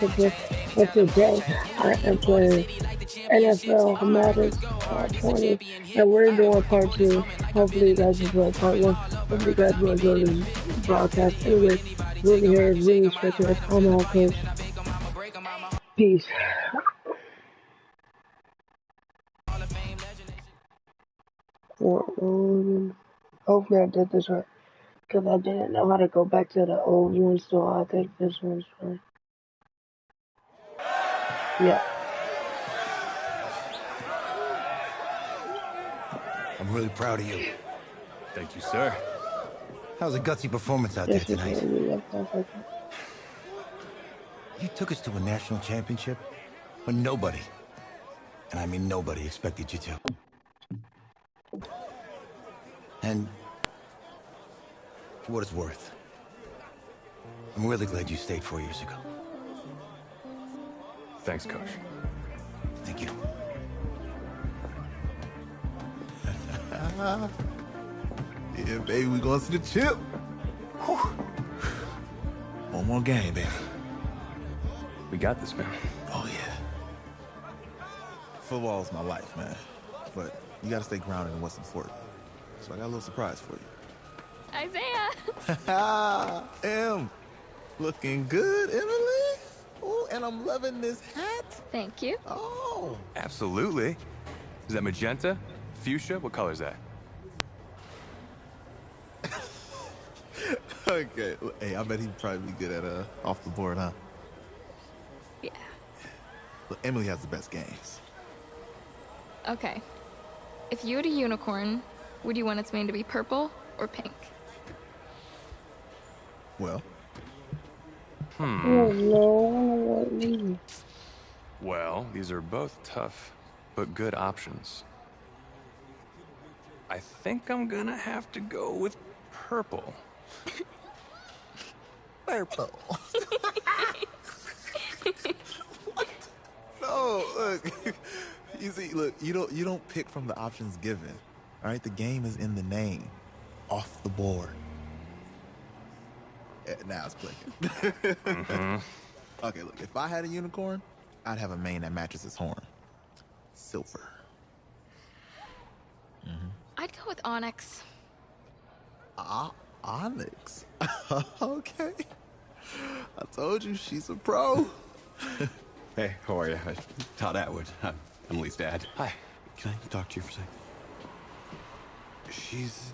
But today I am playing NFL Madden 20, and we're doing part two. Hopefully, you guys enjoyed part one. Hope you guys will enjoy this broadcast. Anyways, Ruby here is really checking this. I'm on coach. Peace. Hopefully, I did this right because I didn't know how to go back to the old one, so I think this one's right. Yeah. I'm really proud of you. Thank you, sir. That was a gutsy performance out there tonight. You took us to a national championship when nobody, and I mean nobody, expected you to. And for what it's worth, I'm really glad you stayed 4 years ago. Thanks, Coach. Thank you. Yeah, baby, we going to the chip. Whew. One more game, baby. We got this, man. Oh, yeah. Football's my life, man. But you got to stay grounded in what's important. So I got a little surprise for you. Isaiah! Em, looking good, Emily. Oh, and I'm loving this hat. Thank you. Oh. Absolutely. Is that magenta? Fuchsia? What color is that? Okay. Hey, I bet he'd probably be good at off the board, huh? Yeah. Look, Emily has the best games. Okay. If you had a unicorn, would you want its mane to be purple or pink? Well. Oh no, Well, these are both tough, but good options. I think I'm gonna have to go with purple. Purple. What? No, look. You see, look, you don't pick from the options given. All right, the game is in the name. Off the board. Now it's clicking. Okay, look, if I had a unicorn, I'd have a mane that matches its horn. Silver. I'd go with onyx. Onyx. Okay. I told you, she's a pro. Hey, how are you? Todd Atwood. I'm Emily's dad. Hi. Can I talk to you for a second? She's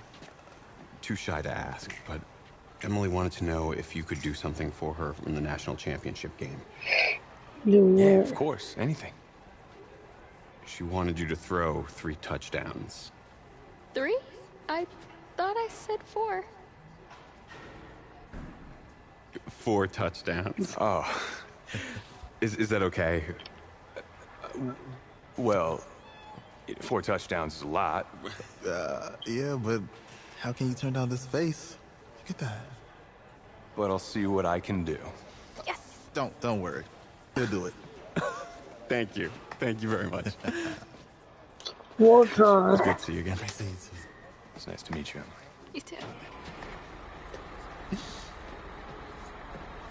too shy to ask, but Emily wanted to know if you could do something for her in the national championship game. Yeah, of course. Anything. She wanted you to throw 3 touchdowns. 3? I thought I said 4. 4 touchdowns. Oh. Is that okay? Well, 4 touchdowns is a lot. Yeah, but how can you turn down this face? Look at that. But I'll see what I can do. Yes! Don't worry. He'll do it. Thank you. Thank you very much. One time. It's good to see you again. It's nice to meet you, Emily. You too.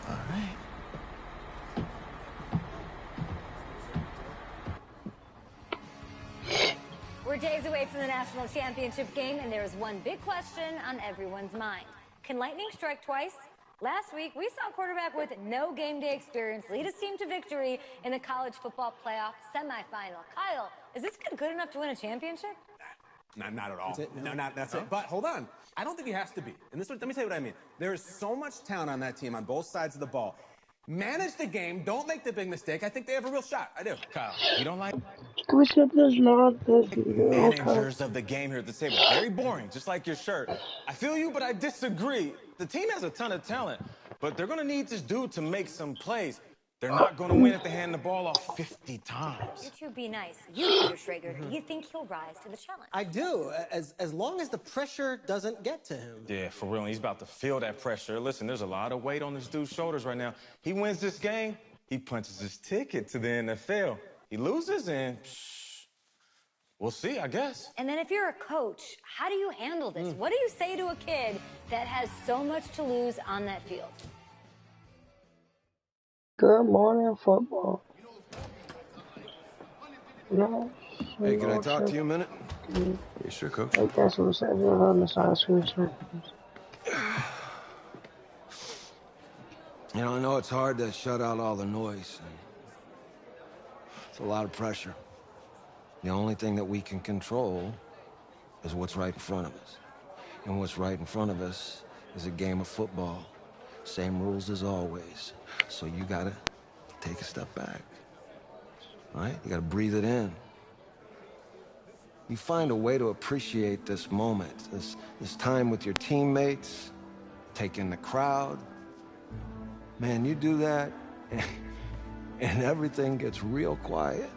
All right. We're days away from the national championship game, and there is one big question on everyone's mind. Can lightning strike twice? Last week, we saw a quarterback with no game day experience lead his team to victory in the college football playoff semifinal. Kyle, is this kid good enough to win a championship? Not at all. That's it. But hold on. I don't think he has to be. And let me tell you what I mean. There is so much talent on that team on both sides of the ball. Manage the game. Don't make the big mistake. I think they have a real shot. I do. Kyle, you don't like managers of the game here at the table. Very boring, just like your shirt. I feel you, but I disagree. The team has a ton of talent, but they're going to need this dude to make some plays. They're not going to win if they hand the ball off 50 times. You two be nice. You, Peter Schrager, do you think he'll rise to the challenge? I do, as long as the pressure doesn't get to him. Yeah, for real. He's about to feel that pressure. Listen, there's a lot of weight on this dude's shoulders right now. He wins this game, he punches his ticket to the NFL. He loses, and we'll see, I guess. And then if you're a coach, how do you handle this? What do you say to a kid that has so much to lose on that field? Good morning, football. No, Hey, can I talk to you a minute? Yeah, sure, Coach. I guess what says it on the side screen. You know, I know it's hard to shut out all the noise. It's a lot of pressure. The only thing that we can control is what's right in front of us. And what's right in front of us is a game of football. Same rules as always. So you gotta take a step back. All right? You gotta breathe it in. You find a way to appreciate this moment, this time with your teammates, take in the crowd. Man, you do that, and everything gets real quiet.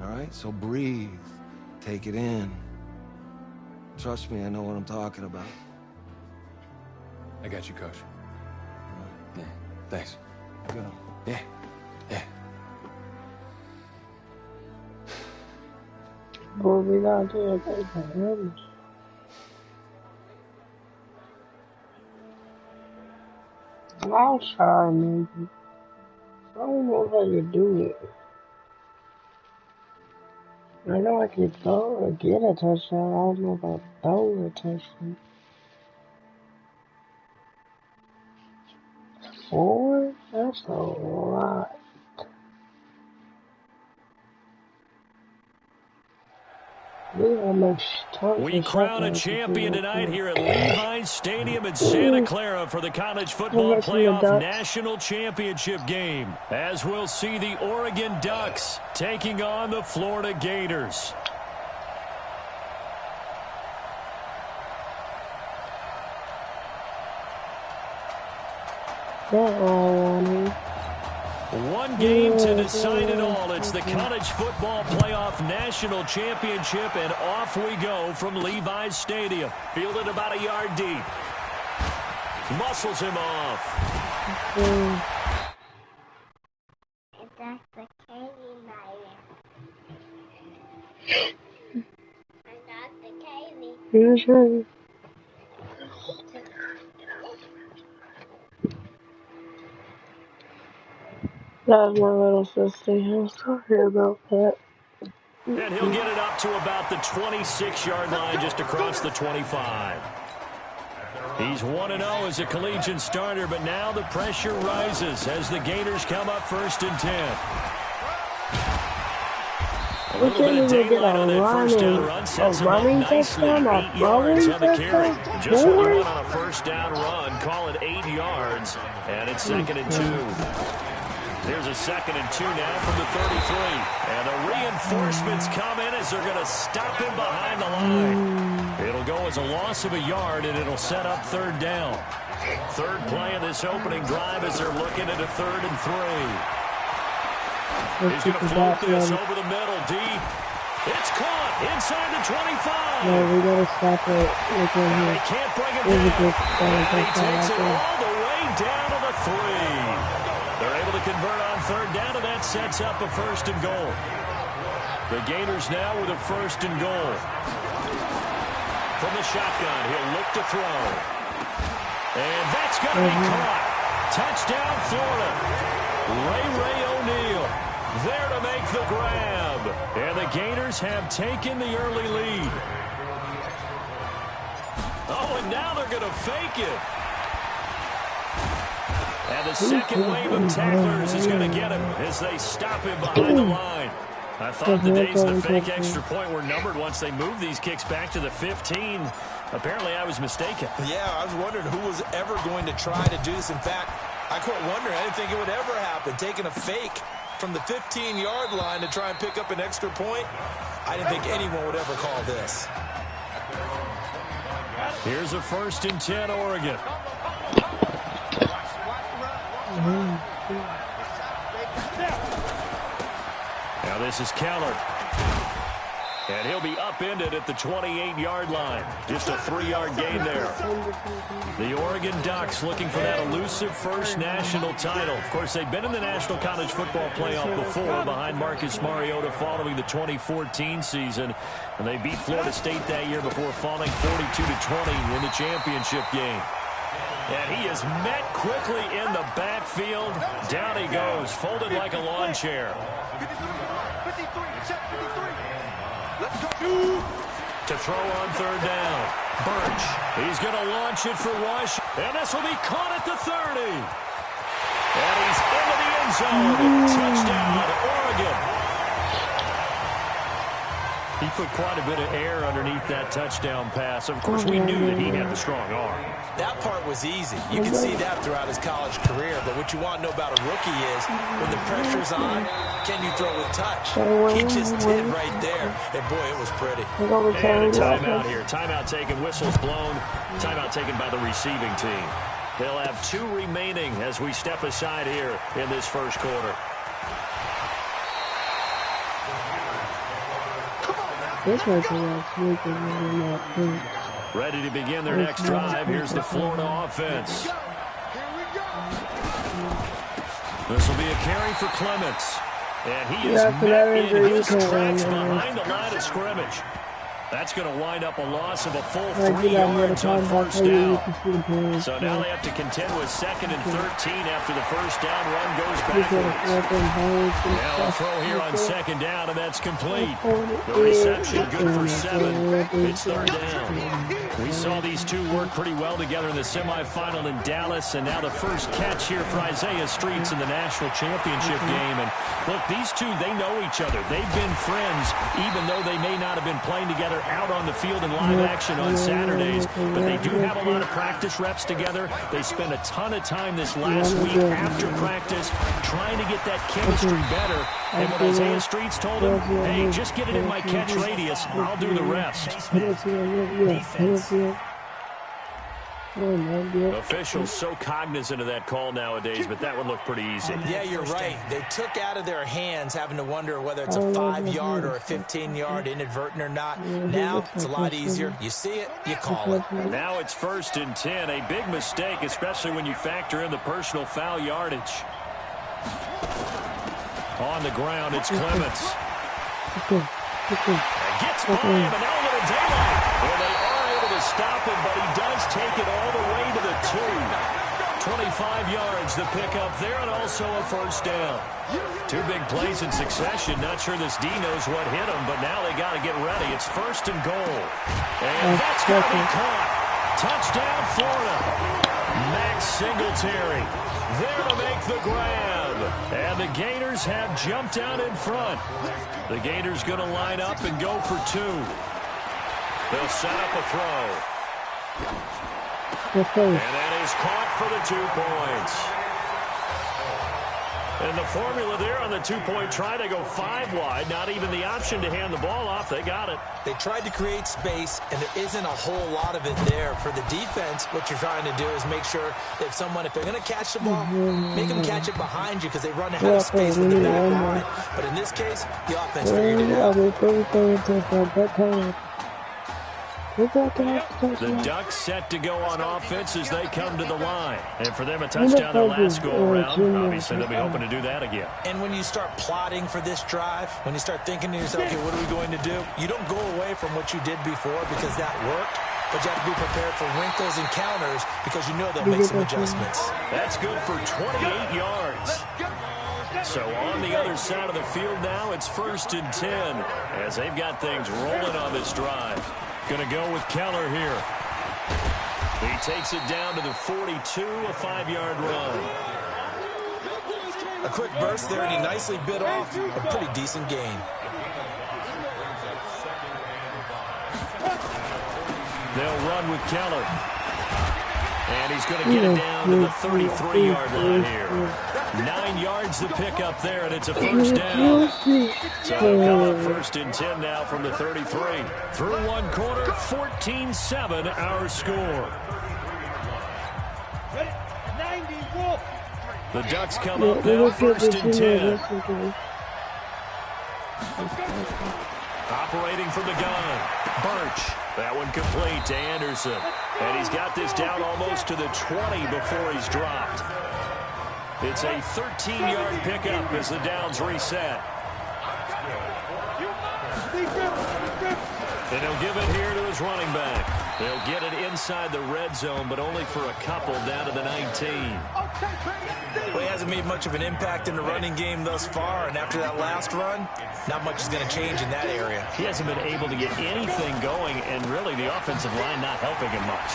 All right? So breathe. Take it in. Trust me, I know what I'm talking about. I got you, Coach. Yeah, thanks. Good. Yeah. What we gotta do is take the rooms. I'll try, maybe. I don't know if I can do it. I know I can throw or get a touchdown. I don't know about throw a touchdown. 4? That's a lot. We crown a champion tonight here at Levi's Stadium in Santa Clara for the College Football Playoff National Championship game, as we'll see the Oregon Ducks taking on the Florida Gators. One game to decide it all. It's the College Football Playoff National Championship, and off we go from Levi's Stadium. Fielded about a yard deep. Muscles him off. That's the candy buyer. I got the candy. That's my little sister. I'm sorry about that. And he'll get it up to about the 26-yard line, just across the 25. He's 1-0 as a collegiate starter, but now the pressure rises as the Gators come up 1st and 10. A little bit of daylight on that first down run sets him up nicely. 8 yards on the carry. Just what you want on a first down run. Call it 8 yards, and it's 2nd and 2. There's a 2nd and 2 now from the 33. And the reinforcements come in as they're going to stop him behind the line. It'll go as a loss of a yard, and it'll set up 3rd down. 3rd play of this opening drive as they're looking at a 3rd and 3. He's going to float this over the middle, deep. It's caught inside the 25. No, we got to stop it. They can't bring it down. He takes it all the way down to the 3. They're able to convert on 3rd down, and that sets up a 1st and goal. The Gators now with a 1st and goal. From the shotgun, he'll look to throw. And that's going to be caught. Touchdown, Florida. Ray O'Neal there to make the grab. And the Gators have taken the early lead. Oh, and now they're going to fake it. And the second wave of tacklers is going to get him as they stop him behind the line. I thought the days of the fake extra point were numbered once they moved these kicks back to the 15. Apparently, I was mistaken. Yeah, I was wondering who was ever going to try to do this. In fact, I quit wondering. I didn't think it would ever happen. Taking a fake from the 15-yard line to try and pick up an extra point, I didn't think anyone would ever call this. Here's a 1st and 10, Oregon. Now this is Keller. And he'll be upended at the 28-yard line. Just a 3-yard gain there. The Oregon Ducks looking for that elusive first national title. Of course, they've been in the National College Football Playoff before behind Marcus Mariota following the 2014 season. And they beat Florida State that year before falling 42-20 in the championship game. And he is met quickly in the backfield. Down he goes, folded like a lawn chair. To throw on third down. Birch. He's going to launch it for Washington. And this will be caught at the 30. And he's into the end zone. Touchdown, Oregon. He put quite a bit of air underneath that touchdown pass. Of course, we knew that he had the strong arm. That part was easy. You can see that throughout his college career. But what you want to know about a rookie is when the pressure's on, can you throw with touch? He just did right there. And, boy, it was pretty. And a timeout here. Timeout taken, whistles blown. Timeout taken by the receiving team. They'll have 2 remaining as we step aside here in this first quarter. This one's a ready to begin their next drive. Here's the Florida offense. This will be a carry for Clements. And he is met in his tracks behind the line of scrimmage. That's going to wind up a loss of a full 3 yards on first down. So now they have to contend with 2nd and 13 after the first down run goes backwards. Now a throw here on 2nd down, and that's complete. The reception good for 7. It's 3rd down. We saw these two work pretty well together in the semifinal in Dallas, and now the first catch here for Isaiah Streets in the national championship game. And look, these two, they know each other. They've been friends, even though they may not have been playing together out on the field in live action on Saturdays, but they do have a lot of practice reps together. They spent a ton of time this last week after practice trying to get that chemistry better. And when Isaiah Streets told him, hey, just get it in my catch radius, I'll do the rest. Officials so cognizant of that call nowadays, but that would look pretty easy. Yeah, you're right. They took out of their hands having to wonder whether it's a 5-yard or a 15-yard inadvertent or not. Now it's a lot easier. You see it, you call it. Now it's 1st and 10. A big mistake, especially when you factor in the personal foul yardage. On the ground, it's Clements. Gets by him, and now a little daylight. Well, they are able to stop him, but he does take it all the way to the 2. 25 yards the pickup there, and also a first down. 2 big plays in succession. Not sure this D knows what hit him, but now they got to get ready. It's 1st and goal. And that's going to be caught. Touchdown, Florida. Max Singletary there to make the grab. And the Gators have jumped out in front. The Gators going to line up and go for 2. They'll set up a throw. And that is caught for the 2 points. And the formula there on the 2-point try to go 5 wide. Not even the option to hand the ball off. They got it. They tried to create space, and there isn't a whole lot of it there. For the defense, what you're trying to do is make sure if they're going to catch the ball, make them catch it behind you because they run out of space with the back line. But in this case, the offense figured it out. The Ducks set to go on offense as they come to the line. And for them, a touchdown their last go-around. Obviously, they'll be hoping to do that again. And when you start plotting for this drive, when you start thinking to yourself, okay, what are we going to do? You don't go away from what you did before because that worked. But you have to be prepared for wrinkles and counters because you know they'll make some adjustments. That's good for 28 yards. So on the other side of the field now, it's 1st and 10 as they've got things rolling on this drive. Going to go with Keller here. He takes it down to the 42, a 5-yard run. A quick burst there, and he nicely bit off a pretty decent gain. They'll run with Keller. And he's going to get it down to the 33-yard line here. 9 yards the pickup there, and it's a first down. So they'll come up 1st and 10 now from the 33. Through 1 quarter, 14-7 our score. The Ducks come up now 1st and 10. Operating from the gun, Birch. That one complete to Anderson. And he's got this down almost to the 20 before he's dropped. It's a 13-yard pickup as the downs reset. And he'll give it here to his running back. They'll get it inside the red zone, but only for a couple down to the 19. Well, he hasn't made much of an impact in the running game thus far, and after that last run, not much is going to change in that area. He hasn't been able to get anything going, and really the offensive line not helping him much.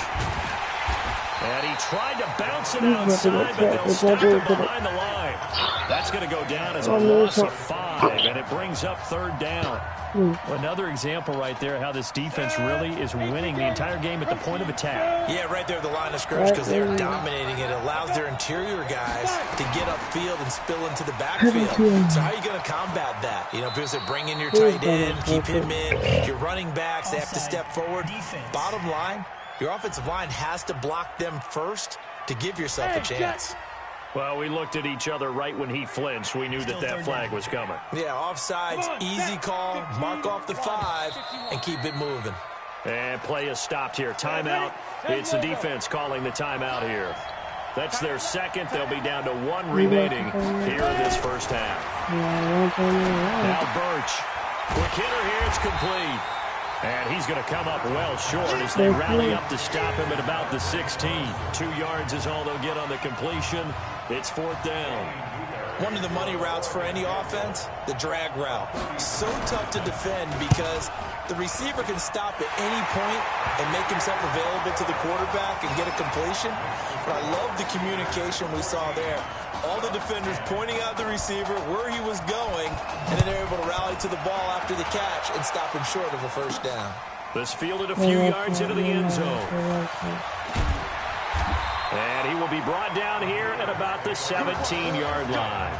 And he tried to bounce it outside, but they'll stop it behind the line. That's going to go down as a loss of 5, and it brings up third down. Another example right there how this defense really is winning the entire game at the point of attack. Yeah, right there at the line of scrimmage because they're dominating it. It allows their interior guys to get upfield and spill into the backfield. So how are you going to combat that? You know, because they're bringing your tight end, keep him in. Your running backs, they have to step forward. Bottom line, your offensive line has to block them first to give yourself a chance. Well, we looked at each other right when he flinched. We knew that flag was coming. Yeah, offsides, easy call, mark off the 5, and keep it moving. And play is stopped here. Timeout. It's the defense calling the timeout here. That's their second. They'll be down to 1 remaining here in this first half. Now Birch. Quick hitter here. It's complete. And he's going to come up well short as they rally up to stop him at about the 16. 2 yards is all they'll get on the completion. It's 4th down. One of the money routes for any offense, the drag route. So tough to defend because the receiver can stop at any point and make himself available to the quarterback and get a completion. But I love the communication we saw there. All the defenders pointing out the receiver, where he was going, and then they're able to rally to the ball after the catch and stop him short of a first down. This fielded a few yards into the end zone. And he will be brought down here at about the 17-yard line.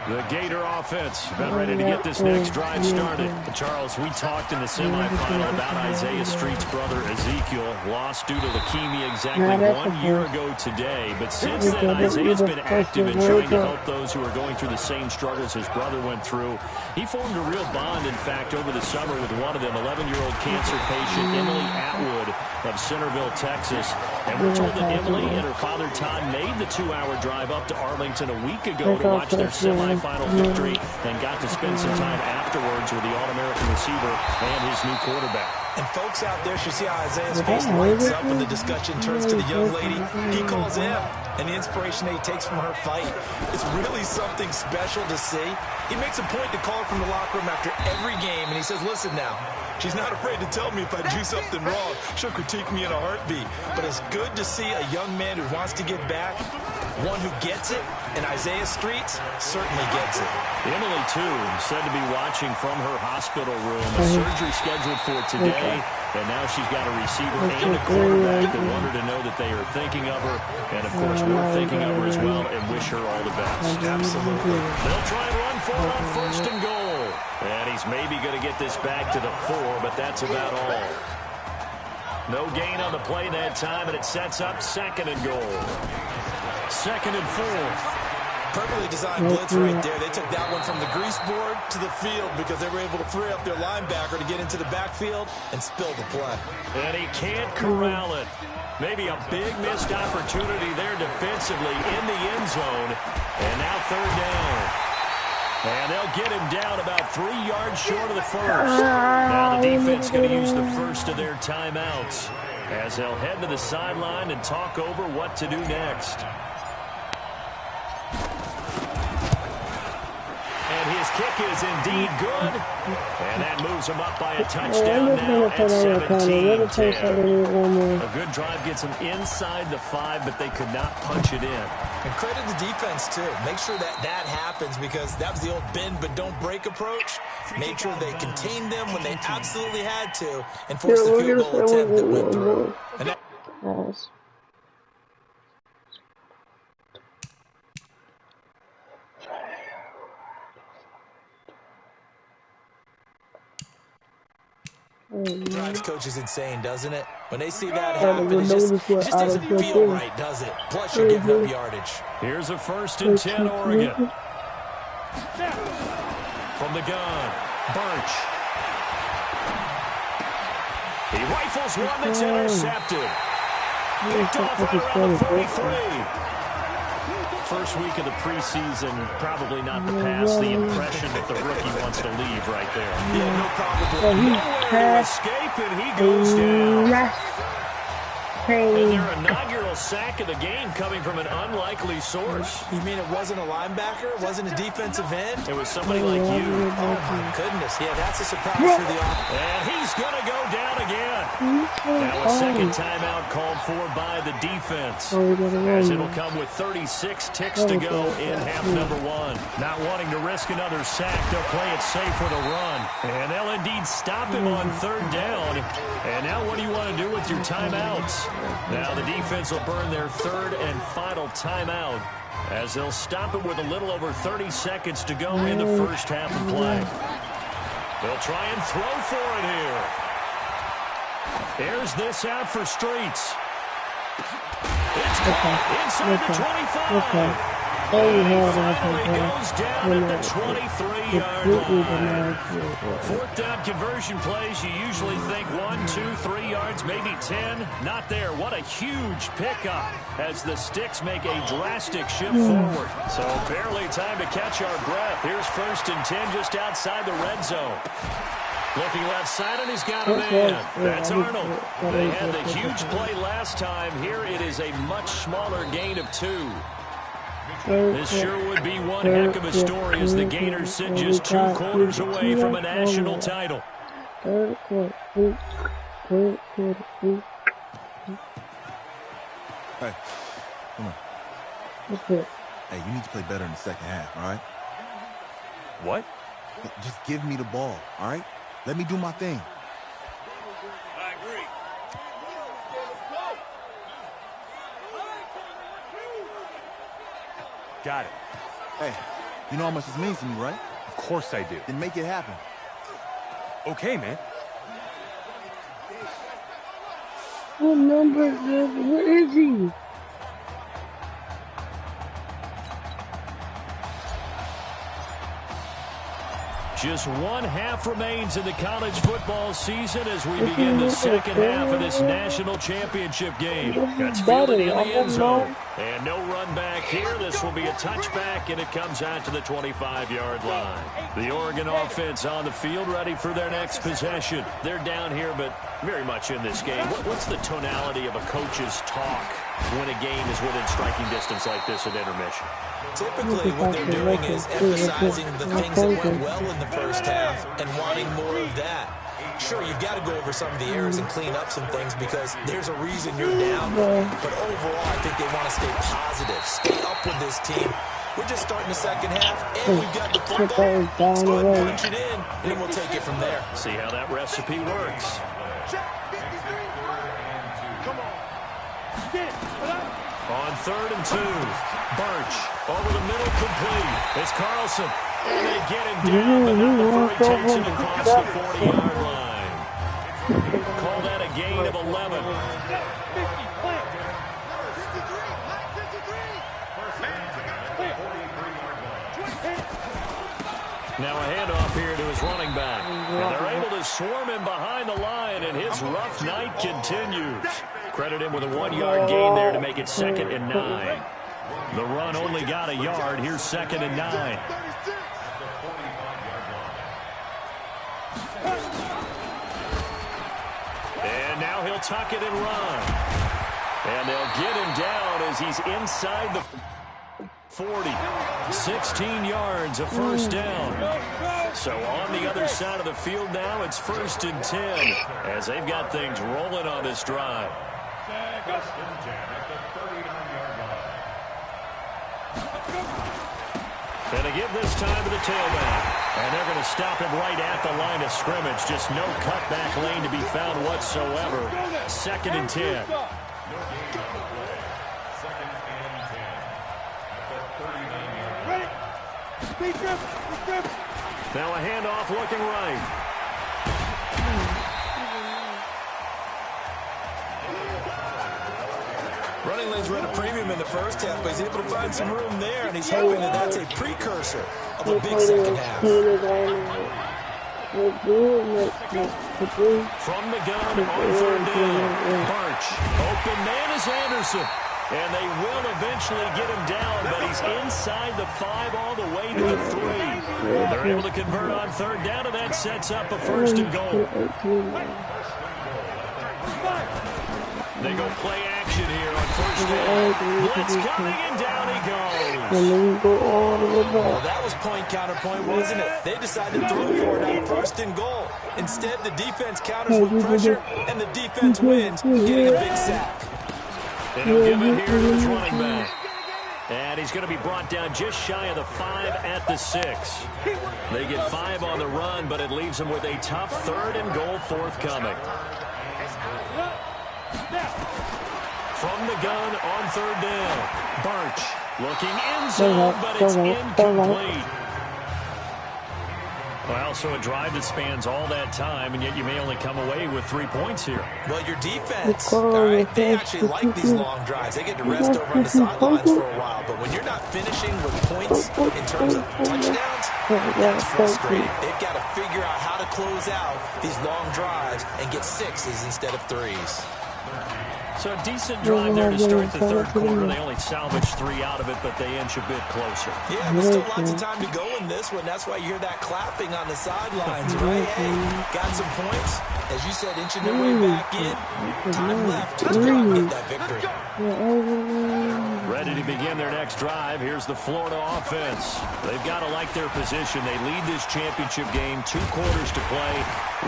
The Gator offense about ready to get this next drive started. Charles, we talked in the semifinal about Isaiah Street's brother Ezekiel, lost due to leukemia exactly 1 year ago today. But since then, Isaiah's been active in trying to help those who are going through the same struggles his brother went through. He formed a real bond, in fact, over the summer with one of them, 11-year-old cancer patient Emily Atwood of Centerville, Texas. And we're told that Emily and her father Todd made the 2-hour drive up to Arlington a week ago to watch their semifinal victory and got to spend some time afterwards with the All-American receiver and his new quarterback. And folks out there should see how Isaiah's face lights up when the discussion turns to the young lady. He calls him, and the inspiration that he takes from her fight. It's really something special to see. He makes a point to call her from the locker room after every game, and he says, listen now, she's not afraid to tell me if I do something wrong. She'll critique me in a heartbeat. But it's good to see a young man who wants to get back, one who gets it, and Isaiah Streets certainly gets it. Emily, too, said to be watching from her hospital room. A surgery scheduled for today, and now she's got a receiver and a quarterback that want her to know that they are thinking of her. And, of course, we're thinking of her as well and wish her all the best. Absolutely. They'll try and run for it on 1st and goal. And he's maybe going to get this back to the 4, but that's about all. No gain on the play that time, and it sets up 2nd and goal. 2nd and 4. Perfectly designed blitz right there. They took that one from the grease board to the field because they were able to free up their linebacker to get into the backfield and spill the play. And he can't corral it. Maybe a big missed opportunity there defensively in the end zone. And now 3rd down. And they'll get him down about 3 yards short of the 1st. Now the defense going to use the first of their timeouts as they'll head to the sideline and talk over what to do next. His kick is indeed good, and that moves him up by a touchdown now at 17-10. A good drive gets him inside the 5, but they could not punch it in. And credit the defense, too. Make sure that happens because that was the old bend but don't break approach. Made sure they contained them when they absolutely had to and forced the field goal attempt that went through. And that drives coaches insane, doesn't it? When they see that happen, it just doesn't feel right, does it? Plus, you're giving up yardage. Here's a 1st and 10, Oregon. From the gun, Birch. He rifles one that's intercepted. Picked off right around the 33. first week of the preseason, probably not the pass, the impression that the rookie wants to leave right there. Yeah, no problem. So he passed Escape, and he goes down. And their Hey. inaugural sack of the game coming from an unlikely source. You mean it wasn't a linebacker? It wasn't a defensive end? It was somebody like you. Oh, my goodness. Yeah, that's a surprise for the offense. And he's going to go down again. Now a second timeout called for by the defense. As it'll come with 36 ticks to go in half number one. Not wanting to risk another sack, they'll play it safe with a run. And they'll indeed stop him on third down. And now what do you want to do with your timeouts? Now the defense will burn their third and final timeout as they'll stop it with a little over 30 seconds to go in the first half of play. They'll try and throw for it here. Here's this out for Streets. It's inside the 25. Finally goes down at the 23-yard line. Fourth down conversion plays, you usually think 1, 2, 3 yards, maybe 10. Not there. What a huge pickup as the Sticks make a drastic shift forward. So barely time to catch our breath. Here's 1st and 10 just outside the red zone. Looking left side, and he's got a man. That's Arnold. They had the huge play last time. Here it is a much smaller gain of 2. This sure would be one heck of a story as the Gators sit just 2 quarters away from a national title. Hey, come on. Hey, you need to play better in the second half, all right? What? Just give me the ball, all right? Let me do my thing. I agree. Got it. Hey, you know how much this means to me, right? Of course I do. Then make it happen. Okay, man. What number is this? Where is he? Just 1 half remains in the college football season as we begin the second half of this national championship game. That's fielded in the end zone. And no run back here. This will be a touchback, and it comes out to the 25-yard line. The Oregon offense on the field ready for their next possession. They're down here, but very much in this game. What's the tonality of a coach's talk when a game is within striking distance like this at intermission? Typically, what they're doing is emphasizing the things that went well in the first half and wanting more of that. Sure, you've got to go over some of the errors and clean up some things because there's a reason you're down. But overall, I think they want to stay positive, stay up with this team. We're just starting the second half, and we've got the football. Let's go ahead and punch it in, and then we'll take it from there. See how that recipe works. On 3rd and 2, Birch over the middle, complete. It's Carlson, and they get him down, but not before he takes it across the 40-yard line. Call that a gain of 11. Now a handoff here to his running back. And they're able to swarm him behind the line, and his rough night continues. Credit him with a 1-yard gain there to make it 2nd and 9. The run only got a yard. Here's 2nd and 9. And now he'll tuck it and run. And they'll get him down as he's inside the 40. 16 yards, a first down. So on the other side of the field now, it's 1st and 10 as they've got things rolling on this drive. And they give this time to the tailback. And they're going to stop him right at the line of scrimmage. Just no cutback lane to be found whatsoever. 2nd and 10. Now a handoff looking right. Running lanes were at a premium in the first half, but he's able to find some room there, and he's hoping that that's a precursor of a big second half. From the gun on 3rd down. Birch. Open man is Anderson. And they will eventually get him down, but he's inside the 5 all the way to the 3. They're able to convert on third down, and that sets up a first and goal. They go play action here on first down. Blitz coming, and down he goes. Well, that was point counterpoint, wasn't it? They decided to throw for it on first and goal. Instead, the defense counters with pressure, and the defense wins, getting a big sack. And he'll give it here to his running back. And he's going to be brought down just shy of the 5 at the 6. They get 5 on the run, but it leaves them with a tough third and goal forthcoming. From the gun on third down. Birch looking end zone, but it's incomplete. Well, so a drive that spans all that time, and yet you may only come away with 3 points here. Well, your defense, all right, they actually like these long drives. They get to rest over on the sidelines for a while. But when you're not finishing with points in terms of touchdowns, that's frustrating. They've got to figure out how to close out these long drives and get 6s instead of 3s. So a decent drive there to start the third quarter. They only salvaged 3 out of it, but they inch a bit closer. Yeah, there's still lots of time to go in this one. That's why you hear that clapping on the sidelines, right? Hey, got some points. As you said, inching their way back in. Time left to try and get that victory. Ready to begin their next drive. Here's the Florida offense. They've got to like their position. They lead this championship game, 2 quarters to play.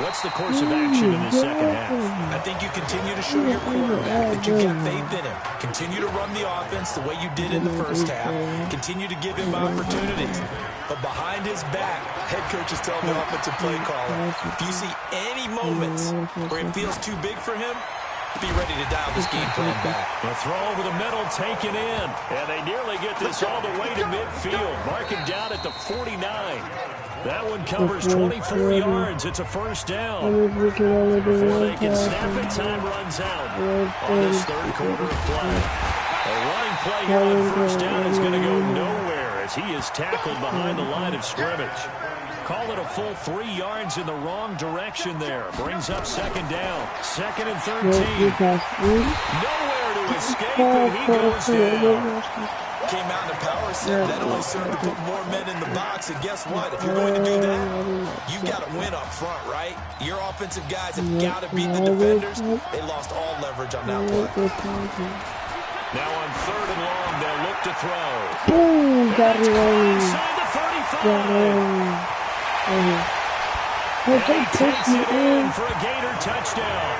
What's the course of action in the second half? I think you continue to show your quarterback that you've got faith in him. Continue to run the offense the way you did in the first half. Continue to give him opportunities. But behind his back, head coach is telling the offensive play caller, if you see any moments where it feels too big for him, be ready to dial this game plan back. The throw over the middle taken in. And they nearly get this all the way to midfield. Marking down at the 49. That one covers 24 yards. It's a first down. Before they can snap it, time runs out on this third quarter of play. A running play here on first down is going to go nowhere as he is tackled behind the line of scrimmage. Call it a full 3 yards in the wrong direction there. Brings up second down. 2nd and 13. Nowhere to escape, and he goes down. Came out in a power set. That only served to put more men in the box. And guess what? If you're going to do that, you've got to win up front, right? Your offensive guys have got to beat the defenders. They lost all leverage on that play. Now on 3rd and long, they'll look to throw. Got it inside the 35. He takes it in for a Gator touchdown.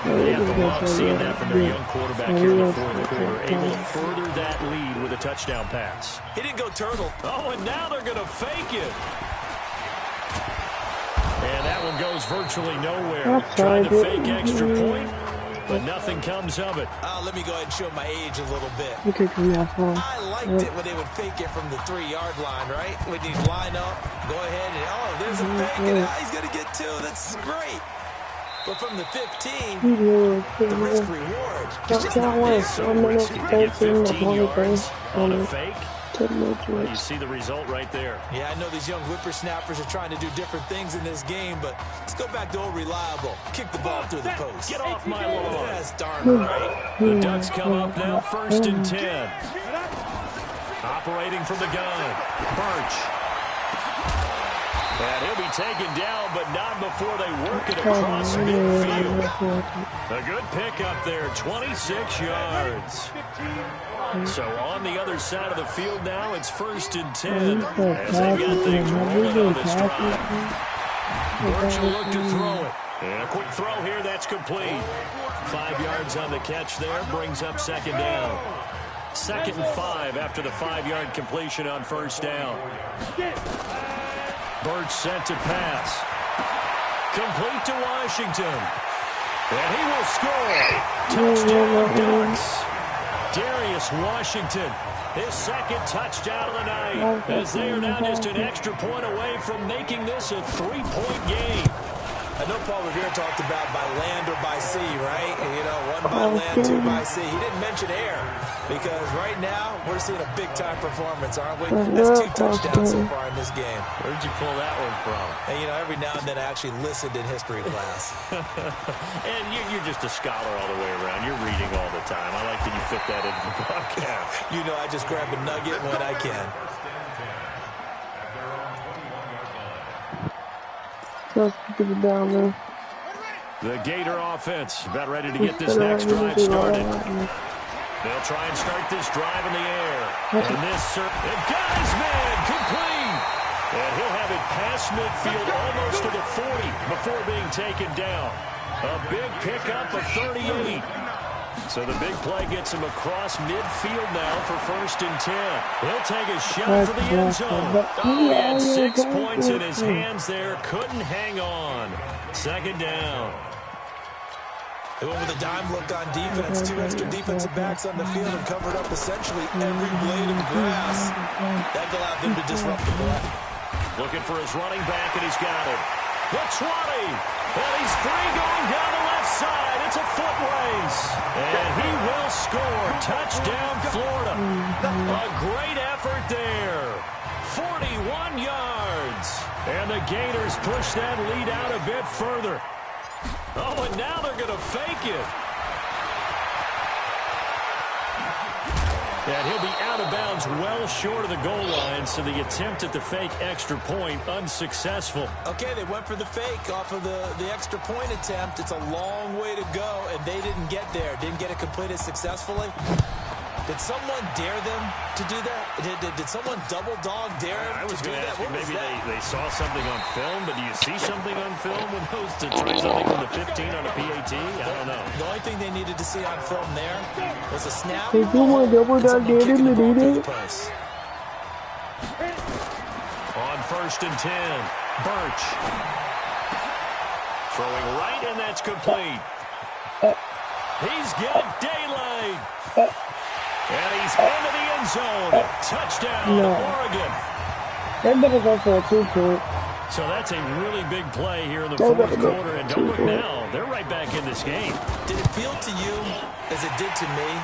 They have to love seeing that from their young quarterback here in the fourth quarter, able to further that lead with a touchdown pass. He didn't go turtle. Oh, and now they're going to fake it. And that one goes virtually nowhere. Trying to fake extra point, but nothing comes of it. Let me go ahead and show my age a little bit. I liked it when they would fake it from the 3-yard line, right? When you line up, go ahead and, there's a fake, and he's going to get 2. That's great. But from the 15, the risk reward is just not there. So risky to get 15 yards on a fake. Well, you see the result right there. Yeah, I know these young whippersnappers are trying to do different things in this game, but let's go back to old reliable. Kick the ball through the post. Get off my lawn. That's darn right. The Ducks come up now, 1st and 10. Operating from the gun. Birch. And he'll be taken down, but not before they work it across midfield. A good pickup there, 26 yards. So on the other side of the field now, it's 1st and 10 as they've got things rolling on this drive. Birch will look to throw it. And a quick throw here, that's complete. 5 yards on the catch there, brings up 2nd down. 2nd and 5 after the 5-yard completion on 1st down. Birch sent to pass. Complete to Washington. And he will score. Touchdown Ducks. Darius Washington, his 2nd touchdown of the night, as they are now just an extra point away from making this a 3-point game. I know Paul Revere talked about by land or by sea, right? You know, one by land, two by sea. He didn't mention air because right now we're seeing a big-time performance, aren't we? That's 2 touchdowns so far in this game. Where did you pull that one from? And, you know, every now and then I actually listened in history class. And you're just a scholar all the way around. You're reading all the time. I like that you fit that into the broadcast. You know, I just grab a nugget when I can. The Gator offense about ready to get this next drive started. They'll try and start this drive in the air. And this, and guys, man, complete. And he'll have it past midfield almost to the 40 before being taken down. A big pickup of 38. So the big play gets him across midfield now for 1st and 10. He'll take a shot for the end zone. Oh, he had 6 points in his hands there. Couldn't hang on. 2nd down. They went with a dime look on defense. 2 extra defensive backs on the field and covered up essentially every blade of grass. That allowed them to disrupt the play. Looking for his running back, and he's got it. The 20. And he's free going down the left side. It's a foot race. And he will score. Touchdown, Florida. A great effort there. 41 yards. And the Gators push that lead out a bit further. Oh, and now they're going to fake it. And he'll be out of bounds well short of the goal line, so the attempt at the fake extra point unsuccessful. Okay, they went for the fake off of the extra point attempt. It's a long way to go, and they didn't get there. Didn't get it completed successfully. Did someone dare them to do that? Did someone double dog dare them I was to do going to that? ask you, What was maybe that? they saw something on film, but do you see something on film with those to try something from the 15 on a PAT? I don't know. The only thing they needed to see on film there was a snap. If you want double dog dare them to do that? On 1st and 10, Birch. Throwing right, and that's complete. He's got daylight. And he's into the end zone. Touchdown, Oregon. They better go for a 2-point. So that's a really big play here in the 4th quarter. And don't look now, they're right back in this game. Did it feel to you, as it did to me,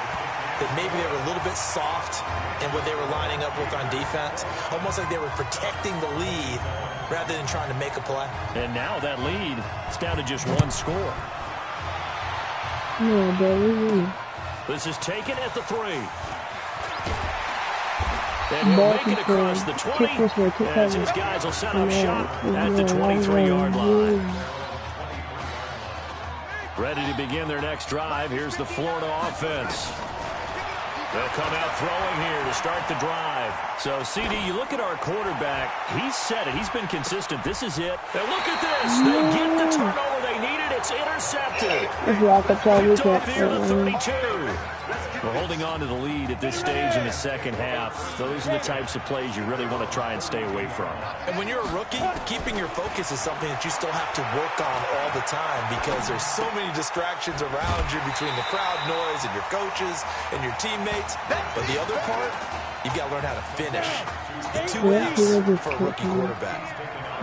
that maybe they were a little bit soft in what they were lining up with on defense? Almost like they were protecting the lead rather than trying to make a play. And now that lead is down to just 1 score. No, baby. This is taken at the 3. And he'll make it across the 20 as his guys will set up shop at the 23-yard line. Ready to begin their next drive. Here's the Florida offense. They'll come out throwing here to start the drive. So, CD, you look at our quarterback. He's set it. He's been consistent. This is it. And look at this. They get the turnover they needed. It's intercepted. Picked off here to 32. We're holding on to the lead at this stage in the 2nd half. Those are the types of plays you really want to try and stay away from. And when you're a rookie, keeping your focus is something that you still have to work on all the time because there's so many distractions around you between the crowd noise and your coaches and your teammates. But the other part, you've got to learn how to finish. The 2 F's for a rookie quarterback.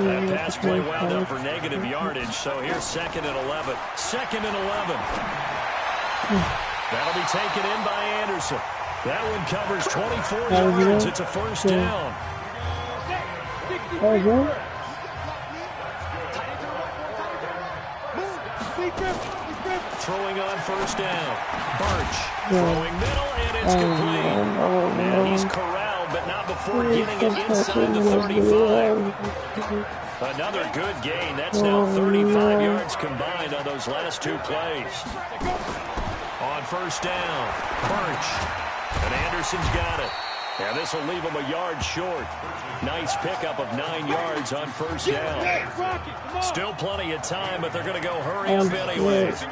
That pass play wound up for negative yardage, so here's 2nd and 11. 2nd and 11. That'll be taken in by Anderson. That one covers 24 yards. It's a 1st down. Throwing on 1st down. Birch throwing middle, and it's complete. And he's corralled, but not before getting it inside the 35. Another good gain. That's now 35 yards combined on those last 2 plays. On 1st down, Birch. And Anderson's got it. Now this will leave him a yard short. Nice pickup of 9 yards on 1st down. Still plenty of time, but they're going to go hurry up anyways.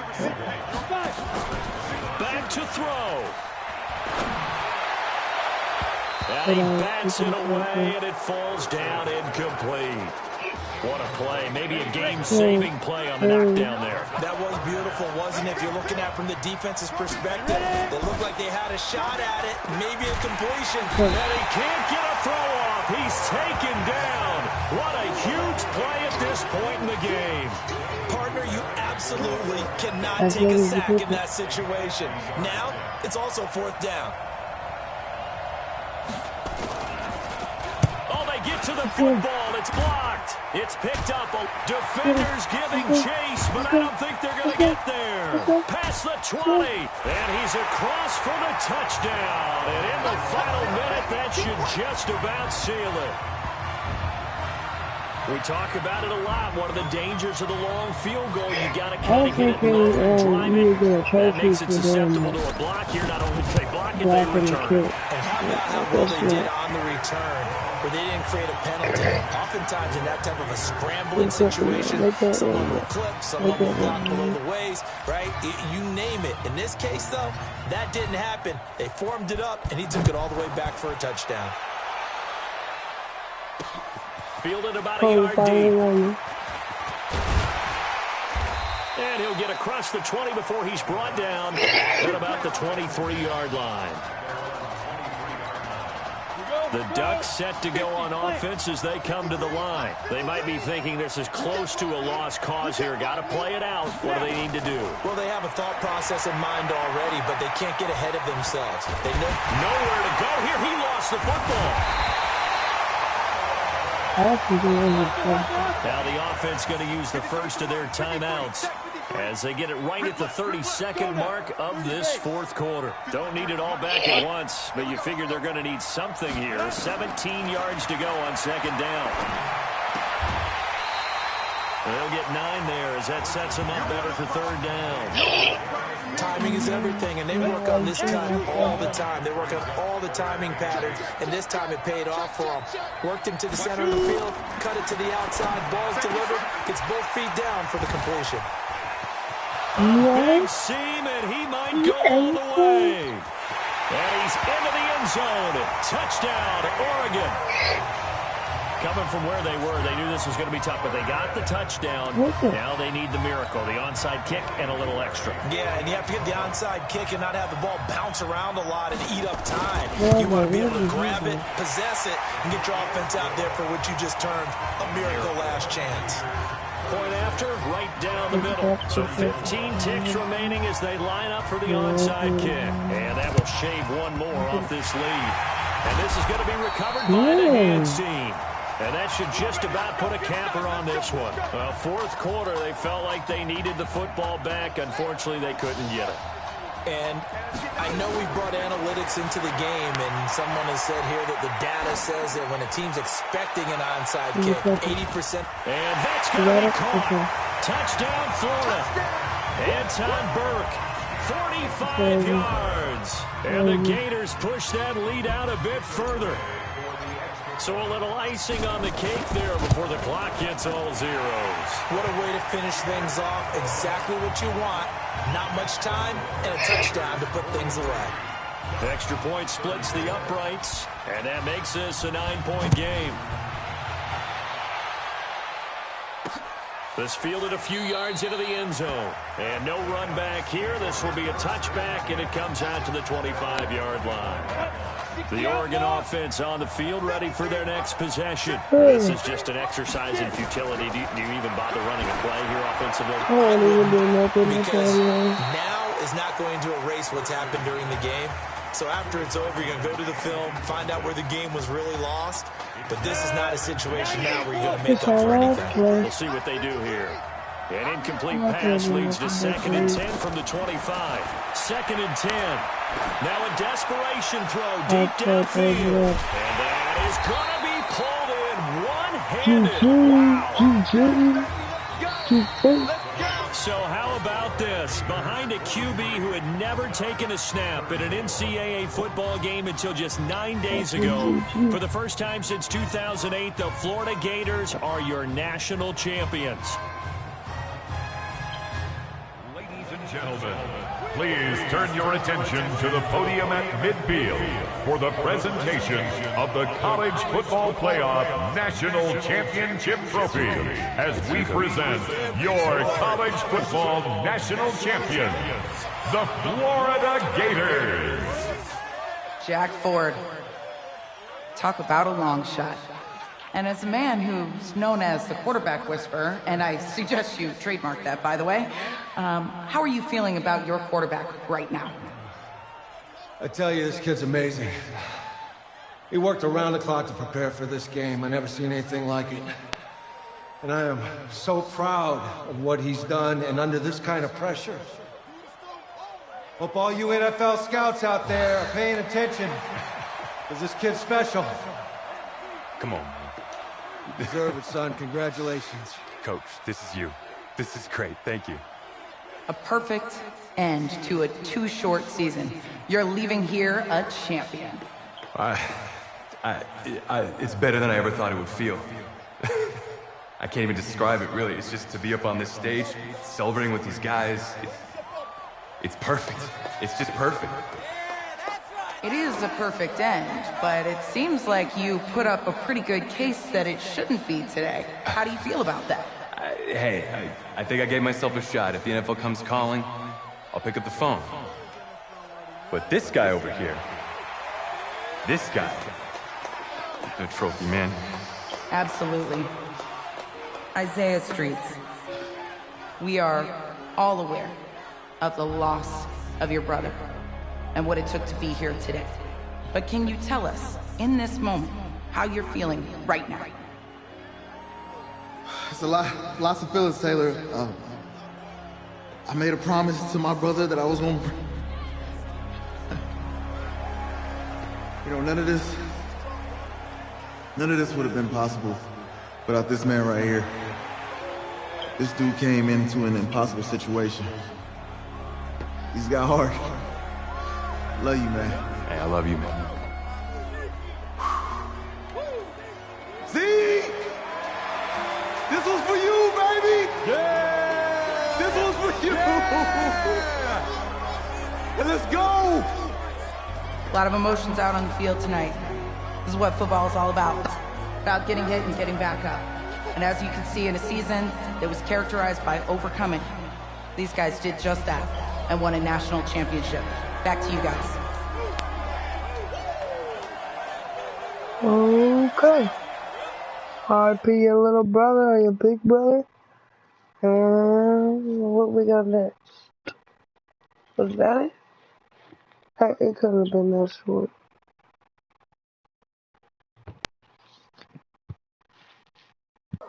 Back to throw. And he bats it away, and it falls down incomplete. What a play. Maybe a game-saving play on the knockdown there. That was beautiful, wasn't it? If you're looking at it from the defense's perspective, they looked like they had a shot at it, maybe a completion. And he can't get a throw off. He's taken down. What a huge play at this point in the game. Partner, you absolutely cannot take a sack in that situation. Now, it's also 4th down. Oh, they get to the football. It's blocked. It's picked up. Defenders giving chase, but I don't think they're going to get there. Past the 20. And he's across for the touchdown. And in the final minute, that should just about seal it. We talk about it a lot. One of the dangers of the long field goal, you got to kind of get it low and drive it. That makes it susceptible to a block here. Not only do they block it, they return. And how about how well they did on the return, where they didn't create a penalty. Oftentimes in that type of a scrambling situation, someone will clip, someone will block below the waist, right? You name it. In this case, though, that didn't happen. They formed it up, and he took it all the way back for a touchdown. Fielded about a yard deep. And he'll get across the 20 before he's brought down at about the 23-yard line. The Ducks set to go on offense as they come to the line. They might be thinking this is close to a lost cause here. Got to play it out. What do they need to do? Well, they have a thought process in mind already, but they can't get ahead of themselves. They know nowhere to go here. He lost the football. Now the offense going to use the first of their timeouts as they get it right at the 32nd mark of this 4th quarter. Don't need it all back at once, but you figure they're going to need something here. 17 yards to go on 2nd down. They'll get 9 there as that sets them up better for 3rd down. Timing is everything, and they work on this cut all the time. They work on all the timing patterns, and this time it paid off for them. Worked him to the center of the field, cut it to the outside, ball's delivered, gets both feet down for the completion. Big seam, and he might go all the way. And he's into the end zone. Touchdown, Oregon. Coming from where they were, they knew this was going to be tough, but they got the touchdown. Now they need the miracle, the onside kick and a little extra. Yeah, and you have to get the onside kick and not have the ball bounce around a lot and eat up time. You want to be able to grab it, possess it, and get your offense out there for what you just termed a miracle last chance. Point after, right down the middle. So 15 ticks remaining as they line up for the onside kick. And that will shave one more off this lead. And this is going to be recovered by the hands team. And that should just about put a capper on this one. 4th quarter, they felt like they needed the football back. Unfortunately, they couldn't get it. And I know we've brought analytics into the game, and someone has said here that the data says that when a team's expecting an onside kick, 80%. And that's going to be caught. Touchdown, Florida. Anton Burke, 45 yards. And the Gators push that lead out a bit further. So a little icing on the cake there before the clock hits all zeros. What a way to finish things off. Exactly what you want. Not much time and a touchdown to put things away. The extra point splits the uprights, and that makes this a 9-point game. This fielded a few yards into the end zone. And no run back here. This will be a touchback, and it comes out to the 25-yard line. The Oregon offense on the field ready for their next possession. This is just an exercise in futility. Do you even bother running a play here offensively? Because now is not going to erase what's happened during the game. So after it's over, you're going to go to the film, find out where the game was really lost. But this is not a situation now where you're going to make up for anything. We'll see what they do here. An incomplete pass leads to 2nd and 10 from the 25. 2nd and 10. Now a desperation throw deep downfield. And that is going to be pulled in one-handed. Wow. So how about this? Behind a QB who had never taken a snap in an NCAA football game until just 9 days ago. For the first time since 2008, the Florida Gators are your national champions. Ladies and gentlemen, please turn your attention to the podium at midfield for the presentation of the College Football Playoff National Championship Trophy as we present your college football national champions, the Florida Gators. Jack Ford. Talk about a long shot. And as a man who's known as the quarterback whisperer, and I suggest you trademark that, by the way, how are you feeling about your quarterback right now? I tell you, this kid's amazing. He worked around the clock to prepare for this game. I never seen anything like it. And I am so proud of what he's done, and under this kind of pressure. Hope all you NFL scouts out there are paying attention, because this kid's special. Come on, man. You deserve it, son. Congratulations. Coach, this is you. This is great. Thank you. A perfect end to a too short season. You're leaving here a champion. It's better than I ever thought it would feel. I can't even describe it, really. It's just to be up on this stage, celebrating with these guys. It's perfect. It's just perfect. It is a perfect end, but it seems like you put up a pretty good case that it shouldn't be today. How do you feel about that? I think I gave myself a shot. If the NFL comes calling, I'll pick up the phone. But this guy over here, this guy, the trophy, man. Absolutely. Isaiah Streets, we are all aware of the loss of your brother and what it took to be here today. But can you tell us, in this moment, how you're feeling right now? It's lots of feelings, Taylor. I made a promise to my brother that I was gonna... You know, none of this would have been possible without this man right here. This dude came into an impossible situation. He's got heart. Love you, man. Hey, I love you, man. See? This was for you, baby! Yeah! This was for you! Yeah! And let's go! A lot of emotions out on the field tonight. This is what football is all about. About getting hit and getting back up. And as you can see, in a season that was characterized by overcoming, these guys did just that and won a national championship. Back to you guys. Okay. RP your little brother or your big brother. And what we got next? Was that it? Heck, it couldn't have been that short.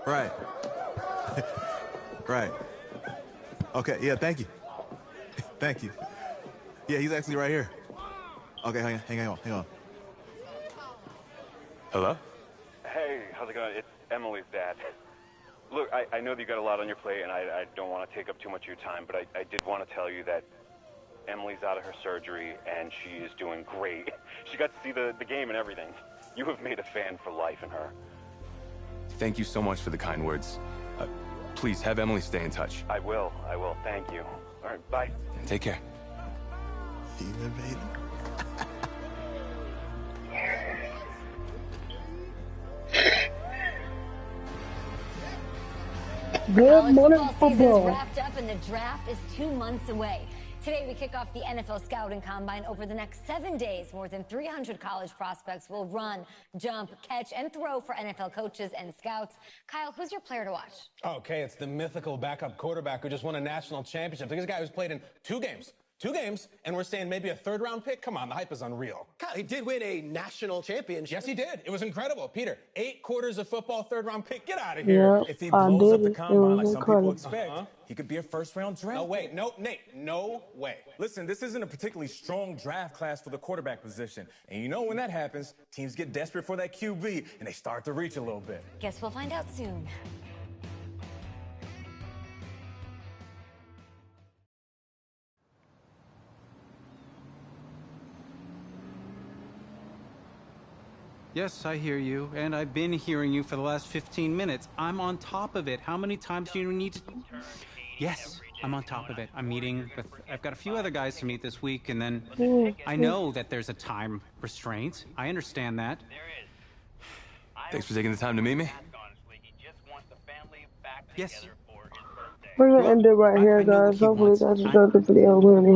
Right. Right. Okay, yeah, thank you. Thank you. Yeah, he's actually right here. Okay, hang on. Hello? Hey, how's it going? It's Emily's dad. Look, I know that you got a lot on your plate, and I don't want to take up too much of your time, but I did want to tell you that Emily's out of her surgery, and she is doing great. She got to see the game and everything. You have made a fan for life in her. Thank you so much for the kind words. Please, have Emily stay in touch. I will. Thank you. All right, bye. Take care. Even, baby. Good morning, football season football. is wrapped up and the draft is 2 months away. Today, we kick off the NFL Scouting Combine. Over the next 7 days, more than 300 college prospects will run, jump, catch, and throw for NFL coaches and scouts. Kyle, who's your player to watch? Okay, it's the mythical backup quarterback who just won a national championship. This guy who's played in 2 games. 2 games, and we're saying maybe a 3rd-round pick? Come on, the hype is unreal. Kyle, he did win a national championship. Yes, he did. It was incredible. Peter, 8 quarters of football, 3rd-round pick. Get out of here. Yeah, If he I blows did up the it. It combine was like some people incredible. expect, he could be a 1st-round draft. No way. No, Nate, no way. Listen, this isn't a particularly strong draft class for the quarterback position. And you know when that happens, teams get desperate for that QB, and they start to reach a little bit. Guess we'll find out soon. Yes, I hear you, and I've been hearing you for the last 15 minutes. I'm on top of it. How many times do you need to... Yes, I'm on top of it. I'm meeting with... I've got a few other guys to meet this week, and then I know that there's a time restraint. I understand that. Thanks for taking the time to meet me. Yes. We're gonna end it right here, guys. Hopefully, you guys enjoyed the video. We're gonna